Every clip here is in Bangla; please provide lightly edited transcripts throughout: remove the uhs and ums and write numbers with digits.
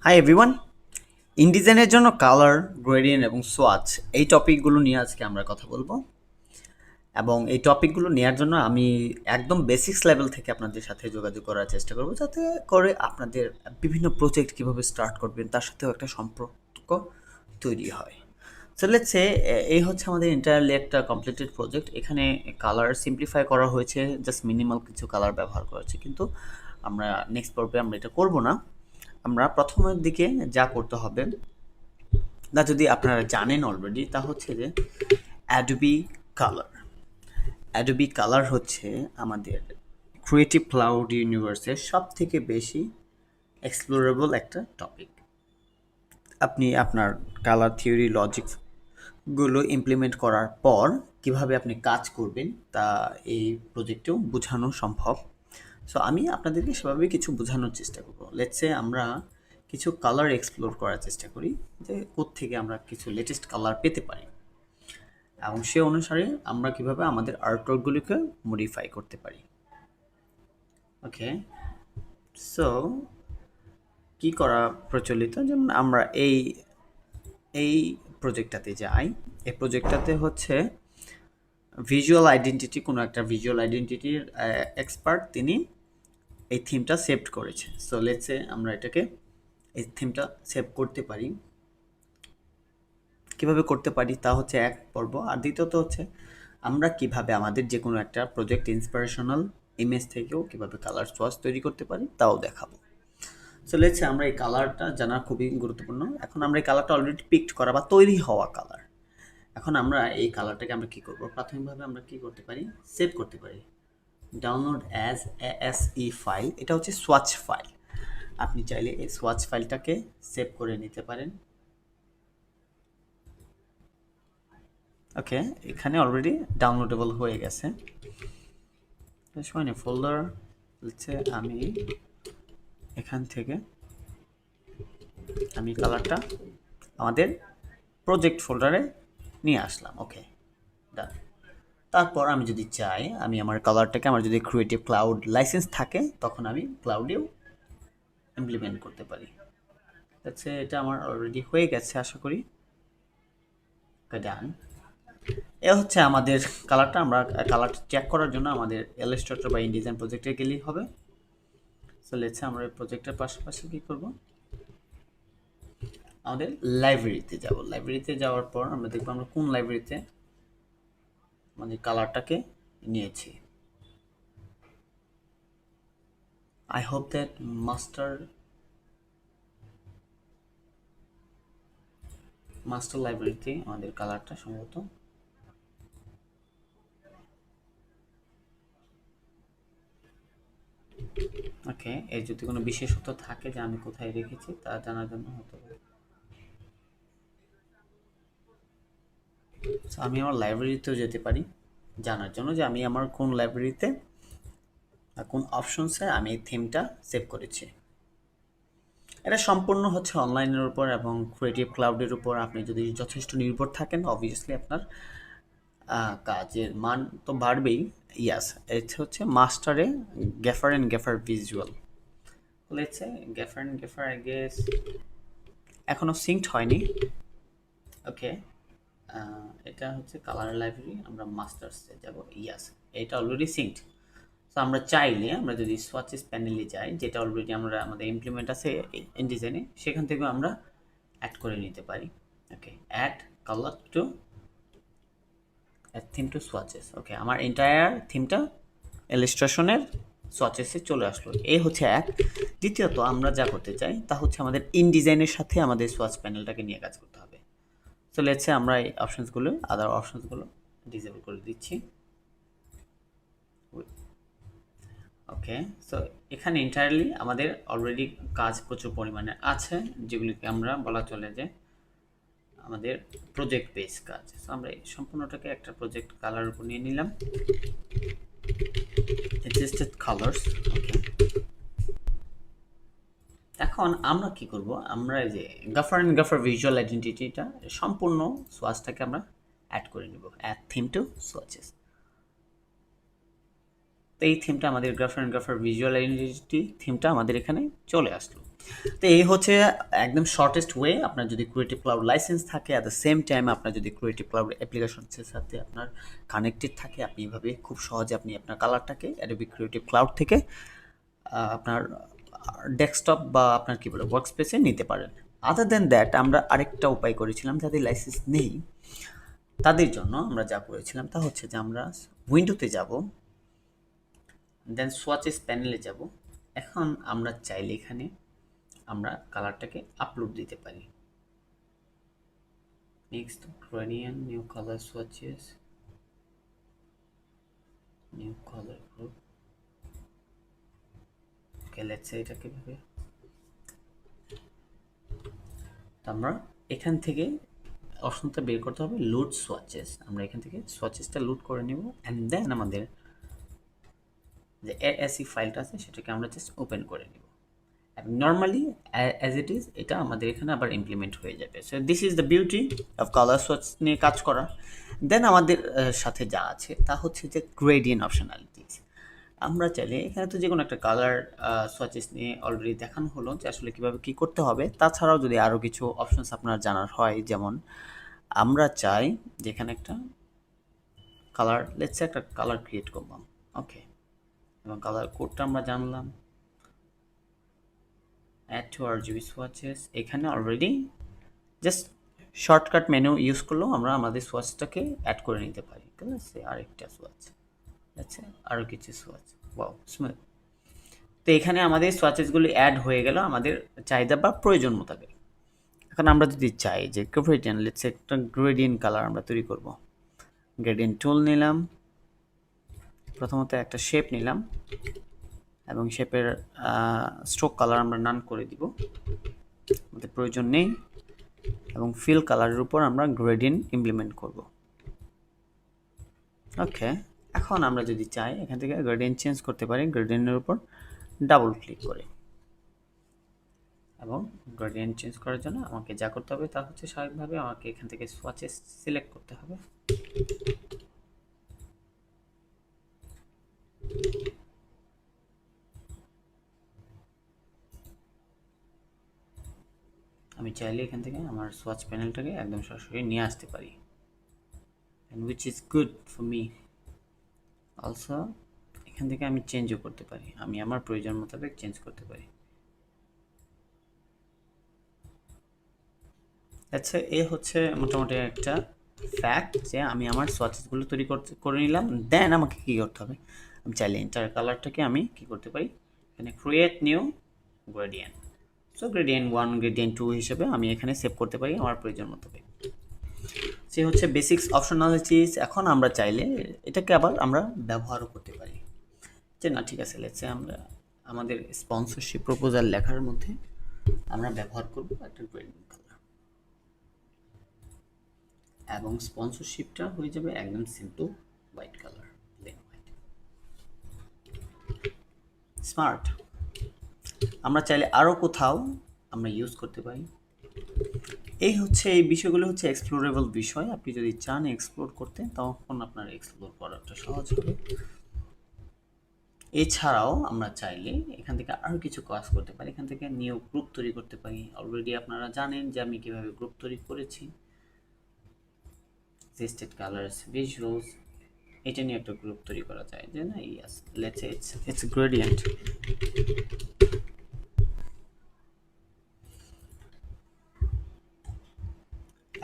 Hi everyone. ইনডিজাইনের জন্য কালার, গ্রেডিয়েন্ট এবং সোয়াচ এই টপিকগুলো নিয়ে আজকে আমরা কথা বলবো। এবং এই টপিকগুলো নেওয়ার জন্য আমি একদম বেসিক্স লেভেল থেকে আপনাদের সাথে যোগাযোগ করার চেষ্টা করব, যাতে করে আপনাদের বিভিন্ন প্রজেক্ট কিভাবে স্টার্ট করবেন তার সাথেও একটা সম্পর্ক তৈরি হয়। সো লেটস সে এই হচ্ছে আমাদের এন্টায়ারলি একটা কমপ্লিটেড প্রজেক্ট। এখানে কালার সিম্পলিফাই করা হয়েছে, জাস্ট মিনিমাল কিছু কালার ব্যবহার করা হয়েছে, কিন্তু আমরা নেক্সট পর্বে আমরা এটা করব না। আমরা প্রথমের দিকে যা করতে হবে, না যদি আপনারা জানেন অলরেডি, তা হচ্ছে যে অ্যাডোবি কালার। অ্যাডোবি কালার হচ্ছে আমাদের ক্রিয়েটিভ ক্লাউড ইউনিভার্সের সব থেকে বেশি এক্সপ্লোরেবল একটা টপিক। আপনি আপনার কালার থিওরি লজিকগুলো ইমপ্লিমেন্ট করার পর কিভাবে আপনি কাজ করবেন তা এই প্রজেক্টেও বোঝানো সম্ভব। সো আমি আপনাদেরকে সেভাবে কিছু বোঝানোর চেষ্টা করবো। লেটসে আমরা কিছু কালার এক্সপ্লোর করার চেষ্টা করি, যে কোত্থেকে আমরা কিছু লেটেস্ট কালার পেতে পারি, এবং সে অনুসারে আমরা কিভাবে আমাদের আর্টওয়ার্কগুলিকে মডিফাই করতে পারি। ওকে, সো কি করা প্রচলিত, যেমন আমরা এই এই প্রজেক্টটাতে যাই। এই প্রজেক্টটাতে হচ্ছে ভিজুয়াল আইডেন্টিটি, কোনো একটা ভিজুয়াল আইডেন্টিটির এক্সপার্ট তিনি এই থিমটা সেভ করেছে। সো লেটসে আমরা এটাকে এই থিমটা সেভ করতে পারি। কিভাবে করতে পারি তা হচ্ছে এক পর্ব, আর দ্বিতীয়ত হচ্ছে আমরা কিভাবে আমাদের যে কোনো একটা প্রজেক্ট ইন্সপিরেশনাল ইমেজ থেকেও কিভাবে কালার চয়েস তৈরি করতে পারি তাও দেখাবো। সো লেটসে আমরা এই কালারটা জানা খুবই গুরুত্বপূর্ণ। এখন আমরা এই কালারটা অলরেডি পিকড করা বা তৈরি হওয়া কালার। এখন আমরা এই কালারটাকে আমরা কি করব, প্রাথমিকভাবে আমরা কি করতে পারি, সেভ করতে পারি। ডাউনলোড অ্যাজ এএসই ফাইল, এটা হচ্ছে সোয়াচ ফাইল। আপনি চাইলে এই সোয়াচ ফাইলটাকে সেভ করে নিতে পারেন। ওকে, এখানে অলরেডি ডাউনলোডেবল হয়ে গেছে। ফোল্ডার হচ্ছে, আমি এখান থেকে আমি কালারটা আমাদের প্রজেক্ট ফোল্ডারে নিয়ে আসলাম। ওকে, ডান। তারপর আমি যদি চাই, আমি আমার কালারটাকে, আমার যদি ক্রিয়েটিভ ক্লাউড লাইসেন্স থাকে, তখন আমি ক্লাউডেও ইমপ্লিমেন্ট করতে পারি। আচ্ছা, এটা আমার অলরেডি হয়ে গেছে আশা করি। ডান। এ হচ্ছে আমাদের কালারটা। আমরা কালারটা চেক করার জন্য আমাদের ইলাস্ট্রেটর বা ইনডিজাইন প্রজেক্টে গেলেই হবে। সো লেটসে আমরা এই প্রজেক্টের পাশাপাশি কী করব, আমাদের লাইব্রেরিতে যাব। লাইব্রেরিতে যাওয়ার পর আমরা দেখব আমরা কোন লাইব্রেরিতে আমাদের কালারটাকে নিয়েছি। আই হোপ দ্যাট মাস্টার লাইব্রেরিতে আমাদের কালারটা সম্ভবত। ওকে, এর যদি কোনো বিশেষত্ব থাকে যে আমি কোথায় রেখেছি তা জানার জন্য হতে পারে। আমি আমার লাইব্রেরিতেও যেতে পারি জানার জন্য যে আমি আমার কোন লাইব্রেরিতে কোন অপশনসে আমি এই থিমটা সেভ করেছি। এটা সম্পূর্ণ হচ্ছে অনলাইনের উপর এবং ক্রিয়েটিভ ক্লাউডের উপর। আপনি যদি যথেষ্ট নির্ভর থাকেন, অবভিয়াসলি আপনার কাজের মান তো বাড়বেই। ইয়াস, এটা হচ্ছে মাস্টারে gaffer and gaffer visual. Let's say gaffer and gaffer I guess এখনও সিঙ্কড হয়নি। ওকে, এটা হচ্ছে কালার লাইব্রেরি, আমরা মাস্টার্সে যাব। ইয়াস, এটা অলরেডি সিঙ্কড। সো আমরা চাইলে, আমরা যদি সোয়াচেস প্যানেলে যাই, যেটা অলরেডি আমরা আমাদের ইমপ্লিমেন্ট আছে ইনডিজাইনে, সেখান থেকেও আমরা অ্যাড করে নিতে পারি। Okay, add colour to theme to swatches. Okay, আমার এন্টায়ার থিমটা ইলাস্ট্রেশনের সোয়াচেসে চলে আসলো। এই হচ্ছে এক। দ্বিতীয়ত আমরা যা করতে চাই তা হচ্ছে আমাদের ইনডিজাইনের সাথে আমাদের সোয়াচ প্যানেলটাকে নিয়ে কাজ করতে হবে। সো লেটসে আমরা এই অপশনসগুলো, আদার অপশনসগুলো ডিসেবল করে দিচ্ছি। ওকে, সো এখানে এন্টায়ারলি আমাদের অলরেডি কাজ প্রচুর পরিমাণে আছে, যেগুলিকে আমরা বলা চলে যে আমাদের প্রজেক্ট বেস কাজ। সো আমরা এই সম্পূর্ণটাকে একটা প্রজেক্ট কালার উপর নিয়ে নিলাম, অ্যাডজাস্টেড কালার্স। ওকে, এখন আমরা কি করব, আমরা এই যে গাফার অ্যান্ড গাফার ভিজুয়াল আইডেন্টিটিটা সম্পূর্ণ সোয়াচটাকে আমরা অ্যাড করে নেব, অ্যাড থিম টু সোয়াচেস। তো এই থিমটা আমাদের গ্রাফার অ্যান্ড গ্রাফার ভিজুয়াল আইডেন্টিটি থিমটা আমাদের এখানে চলে আসলো। তো এই হচ্ছে একদম শর্টেস্ট ওয়ে। আপনার যদি ক্রিয়েটিভ ক্লাউড লাইসেন্স থাকে, অ্যাট দ্য সেম টাইম আপনার যদি ক্রিয়েটিভ ক্লাউড অ্যাপ্লিকেশনের সাথে আপনার কানেক্টেড থাকে, আপনি এভাবে খুব সহজে আপনি আপনার কালারটাকে অ্যাডোবি ক্রিয়েটিভ ক্লাউড থেকে আপনার ডেস্কটপ বা আপনার কী বলে ওয়ার্ক স্পেসে নিতে পারেন। আদার দেন দ্যাট আমরা আরেকটা উপায় করেছিলাম, যাদের লাইসেন্স নেই তাদের জন্য আমরা যা করেছিলাম তা হচ্ছে যে আমরা উইন্ডোতে যাব, দেন সোয়াচেস প্যানেলে যাব। এখন আমরা চাইলে এখানে আমরা কালারটাকে আপলোড দিতে পারি। Next gradient, new colour swatches, new colour group. Okay, let's say এটাকে ভাবে আমরা এখান থেকে অপশনটা বের করতে হবে লোড সোয়াচেস। আমরা এখান থেকে সোয়াচেসটা লোড করে নেব অ্যান্ড দেন আমাদের যে এএসই ফাইলটা আছে সেটাকে আমরা জাস্ট ওপেন করে নেব। নর্মালি অ্যাজ ইট ইজ এটা আমাদের এখানে আবার ইমপ্লিমেন্ট হয়ে যাবে। So this is the beauty of colour swatch নিয়ে কাজ করা। দেন আমাদের সাথে যা আছে তা হচ্ছে যে গ্রেডিয়েন্ট অপশনালিটিস। আমরা চাইলে এখানে তো যে কোনো একটা কালার সোয়াচেস নিয়ে অলরেডি দেখানো হলো যে আসলে কীভাবে কী করতে হবে। তাছাড়াও যদি আরও কিছু অপশনস আপনার জানার হয়, যেমন আমরা চাই যেখানে একটা কালার, লেটসে একটা কালার ক্রিয়েট করলাম, ওকে, এবং কালার কোডটা আমরা জানলাম। অ্যাড টু RGB সোয়াচেস, এখানে already just shortcut menu use করলেও আমরা আমাদের সোয়াচটাকে অ্যাড করে নিতে পারি। ঠিক আছে, আরেকটা সোয়াচ, আচ্ছা আরও কিছু সোয়াচ, ওয়াও স্মুথ। তো এখানে আমাদের সোয়াচেসগুলি অ্যাড হয়ে গেল আমাদের চাহিদা বা প্রয়োজন মোতাবেক। এখন আমরা যদি চাই যে গ্রেডিয়েন্ট, লেটস একটা গ্রেডিয়েন্ট কালার আমরা তৈরি করব, গ্রেডিয়েন্ট টুল নিলাম, প্রথমত একটা শেপ নিলাম এবং শেপের স্ট্রোক কালার আমরা নান করে দিব, আমাদের প্রয়োজন নেই, এবং ফিল কালারের উপর আমরা গ্রেডিয়েন্ট ইমপ্লিমেন্ট করব। ওকে, এখন আমরা যদি চাই এখান থেকে গ্রেডিয়েন্ট চেঞ্জ করতে পারি গ্রেডিয়েন্টের উপর ডাবল ক্লিক করে। এবং গ্রেডিয়েন্ট চেঞ্জ করার জন্য আমাকে যা করতে হবে তা হচ্ছে স্বাভাবিকভাবে আমাকে এখান থেকে সোয়াচেস সিলেক্ট করতে হবে। আমি চাইলে এখান থেকে আমার সোয়াচ প্যানেলটাকে একদম সরাসরি নিয়ে আসতে পারি, and which is good for me. also এখান থেকে আমি চেঞ্জও করতে পারি, আমি আমার প্রয়োজন মোতাবেক চেঞ্জ করতে পারি। আচ্ছা, এ হচ্ছে মোটামুটি একটা ফ্যাক্ট যে আমি আমার সোয়াচেসগুলো তৈরি করে নিলাম। দেন আমাকে কী করতে হবে, আমি চাইলে ইন্টার কালারটাকে আমি কী করতে পারি, এখানে create new gradient, so gradient 1 gradient 2 হিসেবে আমি এখানে সেভ করতে পারি আমার প্রয়োজন মোতাবেক। সে হচ্ছে বেসিক্স অপশনালিটিস। এখন আমরা চাইলে এটাকে আবার আমরা ব্যবহারও করতে পারি, যে না ঠিক আছে, লেটসে আমরা আমাদের স্পন্সরশিপ প্রপোজাল লেখার মধ্যে আমরা ব্যবহার করব একটা গ্রেডিয়েন্ট কালার, এবং স্পন্সরশিপটা হয়ে যাবে একদম simple white colour, plane white. Smart. আমরা চাইলে আরও কোথাও আমরা ইউজ করতে পারি। এই হচ্ছে এই বিষয়গুলো হচ্ছে এক্সপ্লোরেবল বিষয়। আপনি যদি চান এক্সপ্লোর করতে তখন আপনার এক্সপ্লোর করাটা সহজ হবে। এছাড়াও আমরা চাইলে এখান থেকে আরও কিছু কাজ করতে পারি, এখান থেকে নিউ গ্রুপ তৈরি করতে পারি। অলরেডি আপনারা জানেন যে আমি কীভাবে গ্রুপ তৈরি করেছি, সিস্টেড কালার্স, ভিজুয়ালস, এটা নিয়ে একটা গ্রুপ তৈরি করা যায় যে না, ইয়াস, লেটস ইটস গ্রেডিয়েন্ট।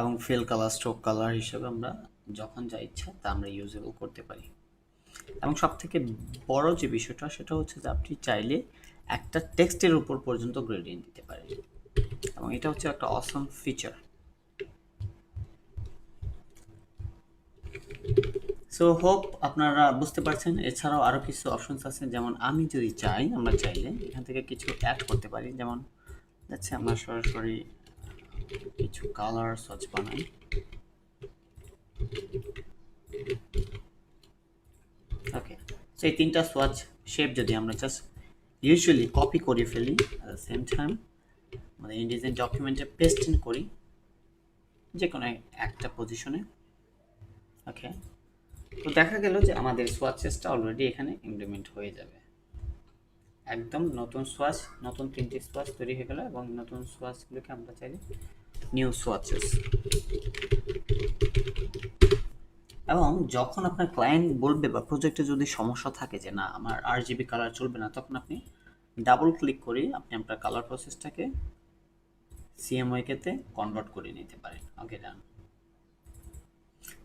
এবং ফিল কালার, স্ট্রোক কালার হিসেবে আমরা যখন যা ইচ্ছা তা আমরা ইউজেবল করতে পারি। এবং সবথেকে বড় যে বিষয়টা সেটা হচ্ছে যে আপনি চাইলে একটা টেক্সটের উপর পর্যন্ত গ্রেডিয়েন্ট দিতে পারেন, এবং এটা হচ্ছে একটা অসম ফিচার। সো হোপ আপনারা বুঝতে পারছেন। এছাড়াও আরও কিছু অপশনস আছে, যেমন আমি যদি চাই, আমরা চাইলে এখান থেকে কিছু অ্যাড করতে পারি, যেমন যাচ্ছে আমরা সরাসরি কিছু কালার সোয়াচ বানাই। ওকে, সো এই তিনটা সোয়াচ শেপ যদি আমরা জাস্ট ইউজুয়ালি কপি করে ফেলি, অ্যাট দ্য সেম টাইম আমাদের ইনডিজাইন ডকুমেন্টে পেস্ট ইন করি যে কোনো একটা পজিশনে। ওকে, তো দেখা গেল যে আমাদের সোয়াচেসটা অলরেডি এখানে ইমপ্লিমেন্ট হয়ে যাবে। একদম নতুন সোয়াচ, নতুন 3টি সোয়াচ তৈরি হয়ে গেল এবং নতুন সোয়াচগুলোকে আমরা চাইলে নিউ সোয়াচেস। এবং যখন আপনার ক্লায়েন্ট বলবে বা প্রজেক্টে যদি সমস্যা থাকে যে না আমার RGB কালার চলবে না, তখন আপনি ডাবল ক্লিক করে আপনি আপনার কালার প্রসেসটাকে CMYK-তে কনভার্ট করে নিতে পারেন। Okay, done.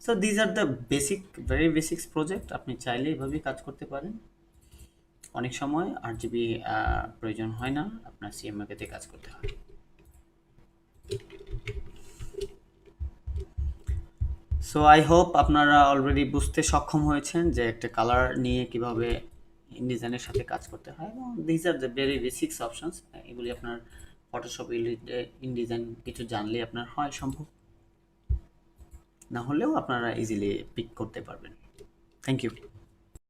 So these are the basic, very basics project. আপনি চাইলে এভাবেই কাজ করতে পারেন। অনেক সময় RGB প্রয়োজন হয় না, আপনার CMYK-তে কাজ করতে হয়। সো আই হোপ আপনারা অলরেডি বুঝতে সক্ষম হয়েছেন যে একটা কালার নিয়ে কিভাবে ইনডিজাইনের সাথে কাজ করতে হয়, এবং these are the very basics options. এগুলি আপনার ফটোশপ, ইনডিজাইন কিছু জানলে আপনার হয় সম্ভব, না হলেও আপনারা ইজিলি পিক করতে পারবেন। Thank you.